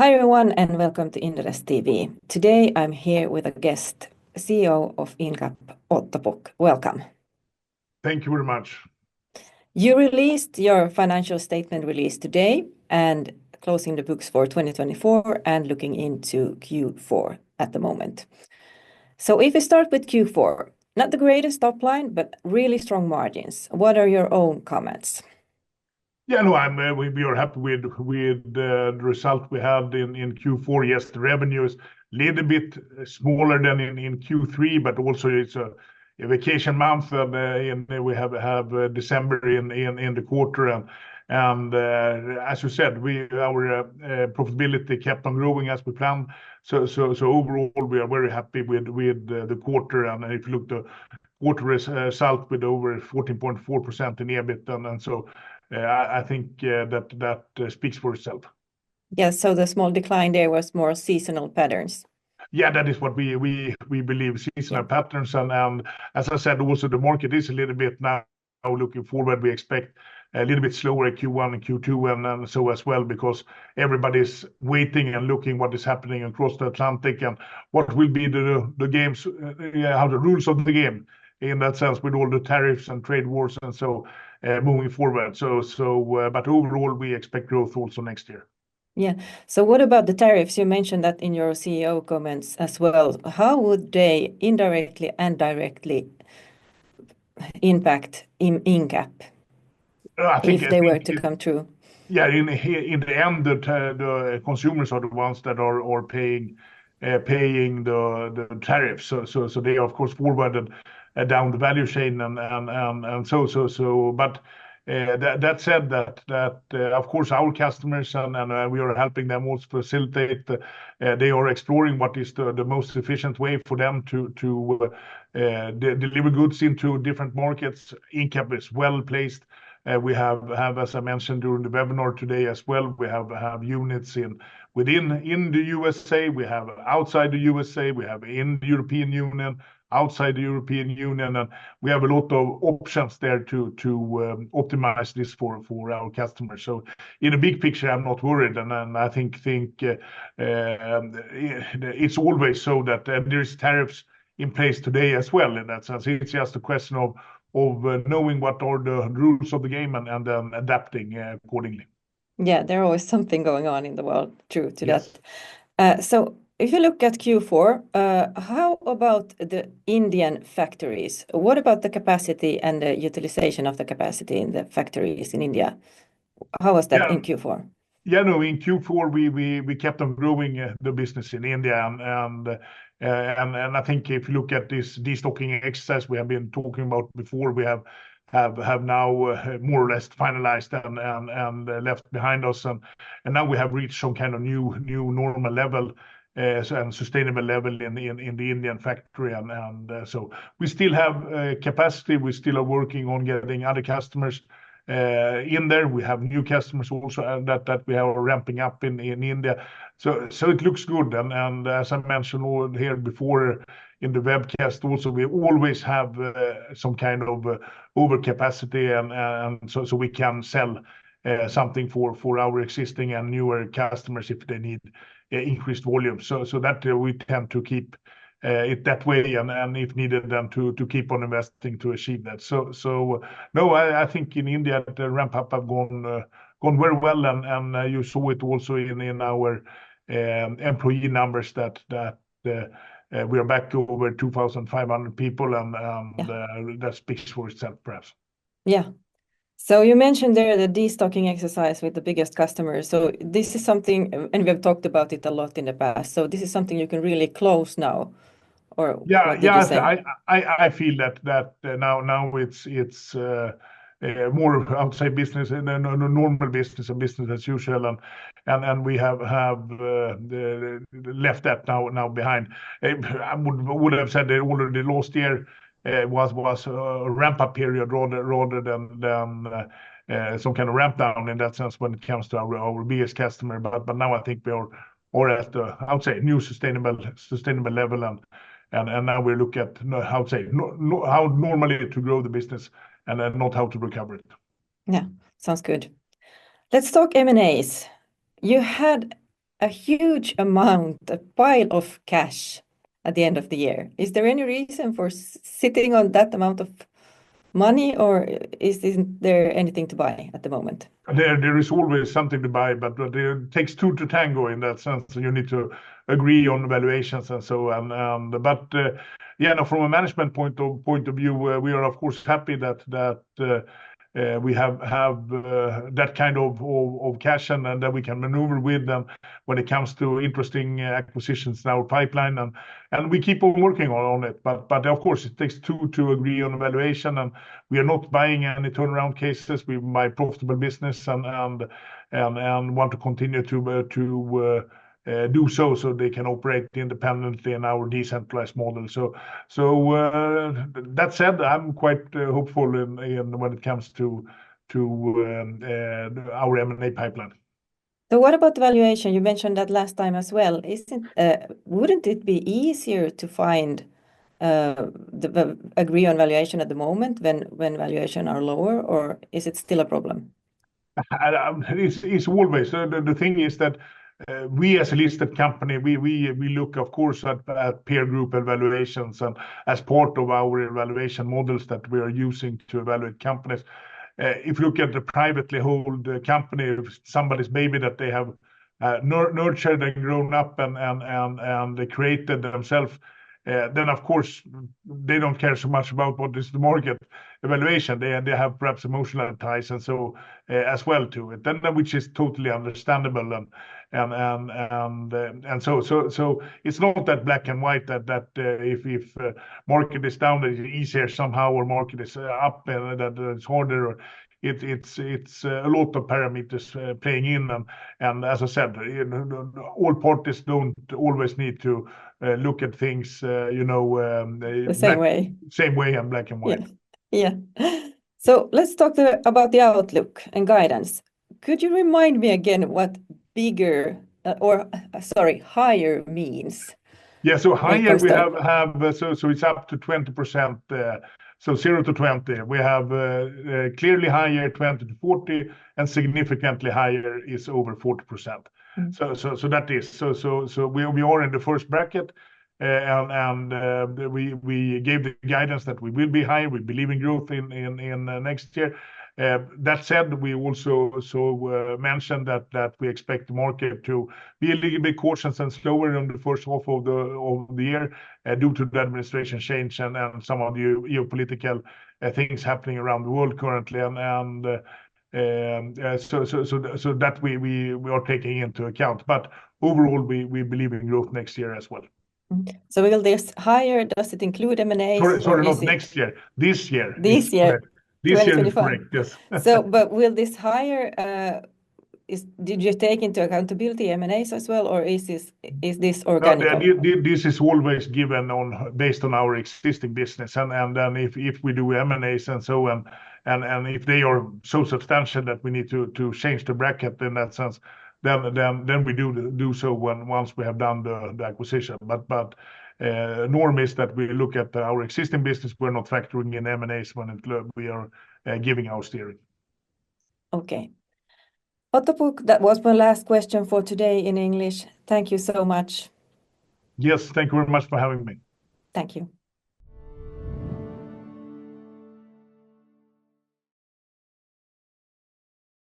Hi everyone and welcome to Inderes TV. Today I'm here with a guest, CEO of Incap, Otto Pukk. Welcome. Thank you very much. You released your financial statement release today and closing the books for 2024 and looking into Q4 at the moment. So if we start with Q4, not the greatest top line, but really strong margins. What are your own comments? Yeah, no, we are happy with the result we had in Q4. Yes, the revenue is a little bit smaller than in Q3, but also it's a vacation month, and we have December in the quarter, and as you said, our profitability kept on growing as we planned. So overall, we are very happy with the quarter, and if you look the quarter result with over 14.4% in EBIT, and so. I think that speaks for itself. Yes, so the small decline there was more seasonal patterns. Yeah, that is what we believe, seasonal patterns. And as I said, also the market is a little bit now looking forward. We expect a little bit slower Q1 and Q2 and so as well, because everybody's waiting and looking what is happening across the Atlantic and what will be the games, how the rules of the game in that sense with all the tariffs and trade wars and so moving forward. But overall, we expect growth also next year. Yeah. So what about the tariffs? You mentioned that in your CEO comments as well. How would they indirectly and directly impact Incap if they were to come true? Yeah, in the end, the consumers are the ones that are paying the tariffs. So they are, of course, forwarded down the value chain and so. But that said, that of course our customers and we are helping them also facilitate. They are exploring what is the most efficient way for them to deliver goods into different markets. Incap is well placed. We have, as I mentioned during the webinar today as well, we have units within the USA, we have outside the USA, we have in the European Union, outside the European Union, and we have a lot of options there to optimize this for our customers. So in a big picture, I'm not worried, and I think it's always so that there's tariffs in place today as well. In that sense, it's just a question of knowing what are the rules of the game and then adapting accordingly. Yeah, there's always something going on in the world, true to that. So if you look at Q4, how about the Indian factories? What about the capacity and the utilization of the capacity in the factories in India? How was that in Q4? Yeah, no, in Q4 we kept on growing the business in India, and I think if you look at this destocking exercise we have been talking about before, we have now more or less finalized and left behind us, and now we have reached some kind of new normal level and sustainable level in the Indian factory, and so we still have capacity. We still are working on getting other customers in there. We have new customers also that we are ramping up in India. So it looks good. And as I mentioned here before in the webcast, also we always have some kind of overcapacity, and so we can sell something for our existing and newer customers if they need increased volume. So that we tend to keep it that way, and if needed, then to keep on investing to achieve that. So no, I think in India the ramp up have gone very well, and you saw it also in our employee numbers that we are back to over 2,500 people, and that speaks for itself, perhaps. Yeah. So you mentioned there the destocking exercise with the biggest customers. So this is something, and we have talked about it a lot in the past. So this is something you can really close now, or what did you say? I feel that now it's more outside business and normal business and business as usual, and we have left that now behind. I would have said that already last year was a ramp up period rather than some kind of ramp down in that sense when it comes to our biggest customer. But now I think we are at the, I would say, new sustainable level, and now we look at how normally to grow the business and not how to recover it. Yeah, sounds good. Let's talk M&As. You had a huge amount, a pile of cash at the end of the year. Is there any reason for sitting on that amount of money, or isn't there anything to buy at the moment? There is always something to buy, but it takes two to tango in that sense. You need to agree on valuations and so on. But yeah, no, from a management point of view, we are of course happy that we have that kind of cash and that we can maneuver with them when it comes to interesting acquisitions in our pipeline, and we keep on working on it. But of course, it takes two to agree on valuation, and we are not buying any turnaround cases. We buy profitable business and want to continue to do so they can operate independently in our decentralized model. So that said, I'm quite hopeful in when it comes to our M&A pipeline. So what about the valuation? You mentioned that last time as well. Wouldn't it be easier to find agree on valuation at the moment when valuation are lower, or is it still a problem? It's always the thing is that we as a listed company, we look of course at peer group evaluations and as part of our evaluation models that we are using to evaluate companies. If you look at the privately held company, if somebody's baby that they have nurtured and grown up and they created themselves, then of course they don't care so much about what is the market evaluation. They have perhaps emotional ties and so as well to it, then which is totally understandable and so it's not that black and white that if market is down, it's easier somehow, or market is up and that it's harder. Or it's a lot of parameters playing in, and as I said, all parties don't always need to look at things, the same way and black and white. Yeah. So let's talk about the outlook and guidance. Could you remind me again what bigger higher means? Yeah, so higher we have so it's up to 20%. So 0 to 20, we have clearly higher 20 to 40, and significantly higher is over 40%. So that is so we are in the first bracket, and we gave the guidance that we will be higher. We believe in growth in next year. That said, we also mentioned that we expect the market to be a little bit cautious and slower in the first half of the year due to the administration change and some of the geopolitical things happening around the world currently, so that we are taking into account. But overall, we believe in growth next year as well. So will this higher, does it include M&A? Sorry, not next year. This year. This year. This year is correct, yes. So, but will this higher, did you take into accountability M&As as well, or is this organic? No, this is always given based on our existing business, and then if we do M&As and so on, and if they are so substantial that we need to change the bracket in that sense, then we do so once we have done the acquisition. But norm is that we look at our existing business. We're not factoring in M&As when we are giving our steering. Okay. Otto Pukk, that was my last question for today in English. Thank you so much. Yes, thank you very much for having me. Thank you.